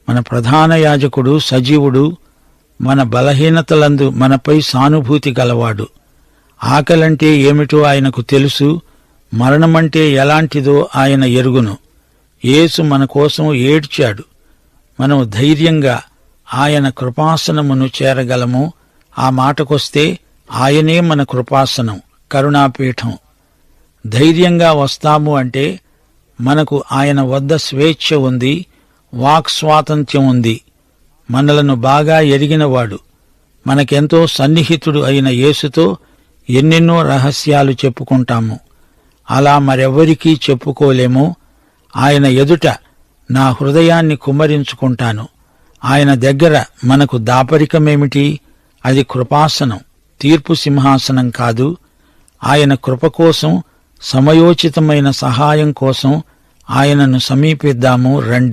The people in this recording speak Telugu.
మన ప్రధాన యాజకుడు సజీవుడు, మన బలహీనతలందు మనపై సానుభూతి గలవాడు. ఆకలంటే ఏమిటో ఆయనకు తెలుసు, మరణమంటే ఎలాంటిదో ఆయన ఎరుగును. యేసు మన కోసం ఏడ్చాడు. మనం ధైర్యంగా ఆయన కృపాసనమును చేరగలము. ఆ మాటకొస్తే ఆయనే మన కృపాసనం, కరుణాపీఠం. ధైర్యంగా వస్తాము అంటే మనకు ఆయన వద్ద స్వేచ్ఛ ఉంది, వాక్ స్వాతంత్ర్యం ఉంది. మనలను బాగా ఎరిగినవాడు, మనకెంతో సన్నిహితుడు అయిన యేసుతో ఎన్నెన్నో రహస్యాలు చెప్పుకుంటాము. అలా మరెవ్వరికీ చెప్పుకోలేము. ఆయన ఎదుట నా హృదయాన్ని కుమ్మరించుకుంటాను. ఆయన దగ్గర మనకు దాపరికమేమిటి? అది కృపాసనం, తీర్పు సింహాసనం కాదు. ఆయన కృప కోసం, సమయోచితమైన సహాయం కోసం ఆయనను సమీపిద్దాము రండి.